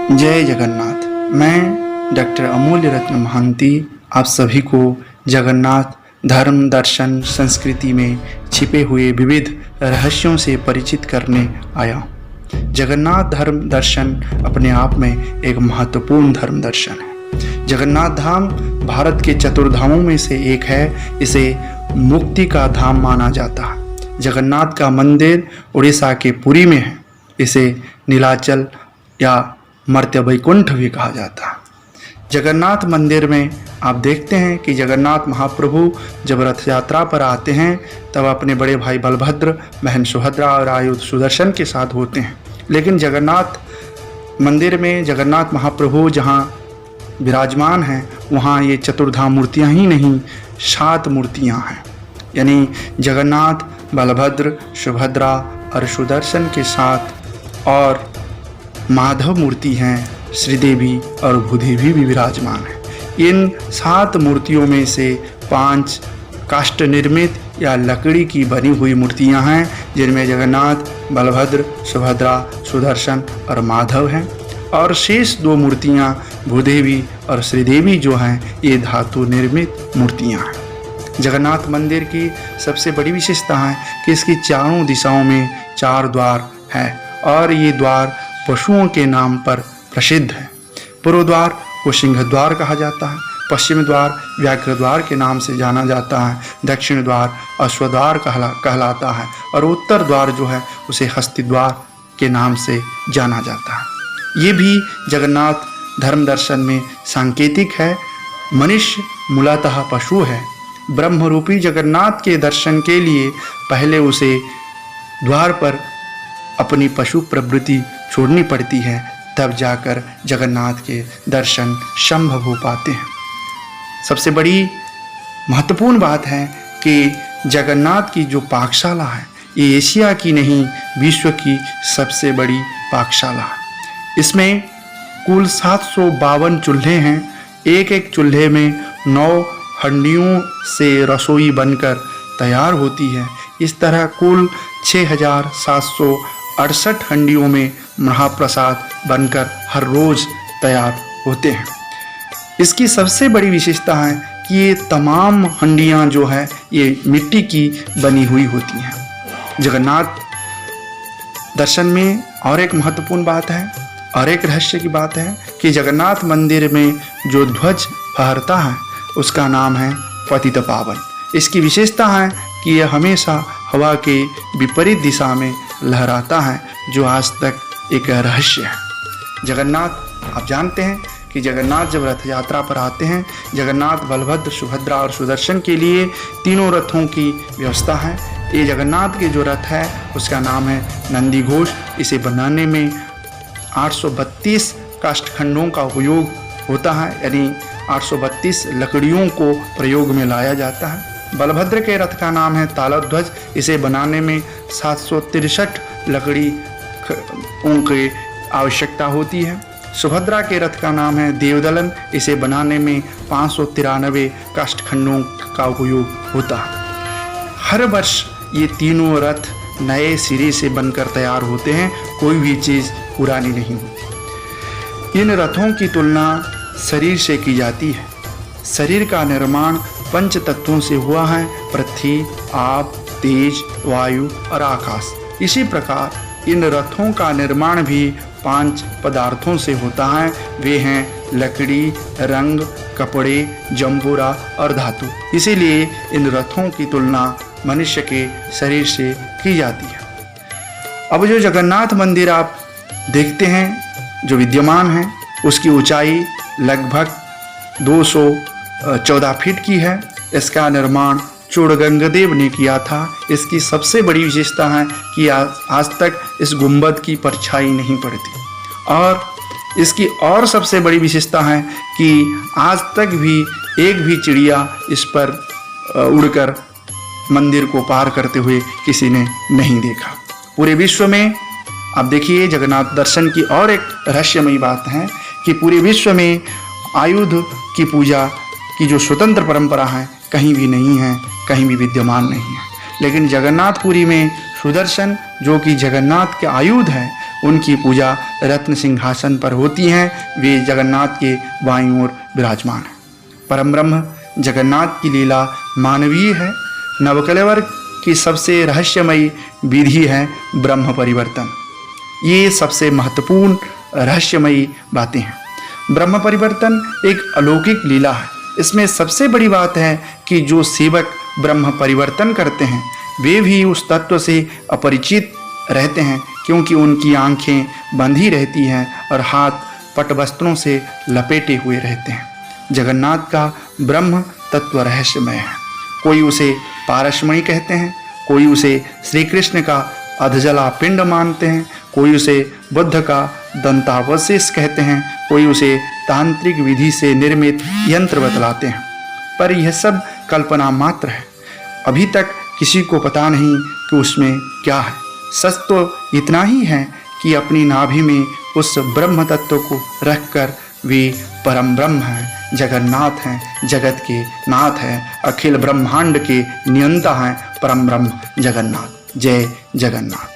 जय जगन्नाथ। मैं डॉक्टर अमूल्य रत्न महांती आप सभी को जगन्नाथ धर्म दर्शन संस्कृति में छिपे हुए विविध रहस्यों से परिचित करने आया। जगन्नाथ धर्म दर्शन अपने आप में एक महत्वपूर्ण धर्म दर्शन है। जगन्नाथ धाम भारत के चतुर्धामों में से एक है। इसे मुक्ति का धाम माना जाता है। जगन्नाथ का मंदिर उड़ीसा के पुरी में है। इसे नीलाचल या मर्त्य वैकुंठ भी कहा जाता है। जगन्नाथ मंदिर में आप देखते हैं कि जगन्नाथ महाप्रभु जब रथ यात्रा पर आते हैं तब अपने बड़े भाई बलभद्र, बहन सुभद्रा और आयुध सुदर्शन के साथ होते हैं। लेकिन जगन्नाथ मंदिर में जगन्नाथ महाप्रभु जहाँ विराजमान हैं वहाँ ये चतुर्धाम मूर्तियाँ ही नहीं 7 मूर्तियाँ हैं। यानी जगन्नाथ बलभद्र सुभद्रा और सुदर्शन के साथ और माधव मूर्ति हैं, श्रीदेवी और भूदेवी भी विराजमान है। इन 7 मूर्तियों में से 5 काष्ठ निर्मित या लकड़ी की बनी हुई मूर्तियां हैं, जिनमें जगन्नाथ, बलभद्र, सुभद्रा, सुदर्शन और माधव हैं। और शेष 2 मूर्तियां भूदेवी और श्रीदेवी जो हैं ये धातु निर्मित मूर्तियां हैं। जगन्नाथ मंदिर की सबसे बड़ी विशेषता है कि इसकी चारों दिशाओं में 4 द्वार हैं और ये द्वार पशुओं के नाम पर प्रसिद्ध है। पूर्व द्वार को सिंह द्वार कहा जाता है, पश्चिम द्वार व्याघ्र द्वार के नाम से जाना जाता है, दक्षिण द्वार अश्वद्वार कहलाता है और उत्तर द्वार जो है उसे हस्ती द्वार के नाम से जाना जाता है। ये भी जगन्नाथ धर्म दर्शन में सांकेतिक है। मनुष्य मूलतः पशु है। ब्रह्मरूपी जगन्नाथ के दर्शन के लिए पहले उसे द्वार पर अपनी पशु प्रवृत्ति छोड़नी पड़ती है, तब जाकर जगन्नाथ के दर्शन संभव हो पाते हैं। सबसे बड़ी महत्वपूर्ण बात है कि जगन्नाथ की जो पाकशाला है ये एशिया की नहीं विश्व की सबसे बड़ी पाकशाला है। इसमें कुल 752 चूल्हे हैं। एक एक चूल्हे में 9 हंडियों से रसोई बनकर तैयार होती है। इस तरह कुल 6768 हंडियों में महाप्रसाद बनकर हर रोज तैयार होते हैं। इसकी सबसे बड़ी विशेषता है कि ये तमाम हंडियां जो है ये मिट्टी की बनी हुई होती हैं। जगन्नाथ दर्शन में और एक महत्वपूर्ण बात है और एक रहस्य की बात है कि जगन्नाथ मंदिर में जो ध्वज फहरता है उसका नाम है पतित पावन। इसकी विशेषता है कि यह हमेशा हवा के विपरीत दिशा में लहराता है, जो आज तक एक रहस्य है। जगन्नाथ आप जानते हैं कि जगन्नाथ जब रथ यात्रा पर आते हैं, जगन्नाथ बलभद्र सुभद्रा और सुदर्शन के लिए तीनों रथों की व्यवस्था है। ये जगन्नाथ के जो रथ है उसका नाम है नंदी घोष। इसे बनाने में 832 काष्ठखंडों का उपयोग होता है, यानी 832 लकड़ियों को प्रयोग में लाया जाता है। बलभद्र के रथ का नाम है तालध्वज। इसे बनाने में 763 लकड़ी की आवश्यकता होती है। सुभद्रा के रथ का नाम है देवदलन। इसे बनाने में 593 काष्ठखंडों का उपयोग होता है। हर वर्ष ये तीनों रथ नए सिरे से बनकर तैयार होते हैं, कोई भी चीज़ पुरानी नहीं होती। इन रथों की तुलना शरीर से की जाती है। शरीर का निर्माण 5 तत्वों से हुआ है: पृथ्वी, आप, तेज, वायु और आकाश। इसी प्रकार इन रथों का निर्माण भी 5 पदार्थों से होता है। वे हैं लकड़ी, रंग, कपड़े, जंबूरा और धातु। इसीलिए इन रथों की तुलना मनुष्य के शरीर से की जाती है। अब जो जगन्नाथ मंदिर आप देखते हैं जो विद्यमान है उसकी ऊंचाई लगभग 214 फीट की है। इसका निर्माण चूड़गंगदेव ने किया था। इसकी सबसे बड़ी विशेषता है कि आज तक इस गुंबद की परछाई नहीं पड़ती और इसकी और सबसे बड़ी विशेषता है कि आज तक भी एक भी चिड़िया इस पर उड़कर मंदिर को पार करते हुए किसी ने नहीं देखा। पूरे विश्व में आप देखिए जगन्नाथ दर्शन की और एक रहस्यमयी बात है कि पूरे विश्व में आयुध की पूजा की जो स्वतंत्र परंपरा है कहीं भी नहीं है, कहीं भी विद्यमान नहीं है। लेकिन जगन्नाथपुरी में सुदर्शन जो कि जगन्नाथ के आयुध है उनकी पूजा रत्न सिंहासन पर होती है। वे जगन्नाथ के बाईं ओर विराजमान हैं। परम ब्रह्म जगन्नाथ की लीला मानवीय है। नवकलेवर की सबसे रहस्यमयी विधि है ब्रह्म परिवर्तन। ये सबसे महत्वपूर्ण रहस्यमयी बातें हैं। ब्रह्म परिवर्तन एक अलौकिक लीला है। इसमें सबसे बड़ी बात है कि जो सेवक ब्रह्म परिवर्तन करते हैं वे भी उस तत्व से अपरिचित रहते हैं, क्योंकि उनकी आंखें बंधी रहती हैं और हाथ पटवस्त्रों से लपेटे हुए रहते हैं। जगन्नाथ का ब्रह्म तत्व रहस्यमय है। कोई उसे पारसमणि कहते हैं, कोई उसे श्री कृष्ण का अधजला पिंड मानते हैं, कोई उसे बुद्ध का दंतावशेष कहते हैं, कोई उसे तांत्रिक विधि से निर्मित यंत्र बतलाते हैं। पर यह सब कल्पना मात्र है। अभी तक किसी को पता नहीं कि उसमें क्या है। सच तो इतना ही है कि अपनी नाभि में उस ब्रह्म तत्व को रखकर वे परम ब्रह्म हैं, जगन्नाथ हैं, जगत के नाथ हैं, अखिल ब्रह्मांड के नियंता हैं, परम ब्रह्म जगन्नाथ। जय जगन्नाथ।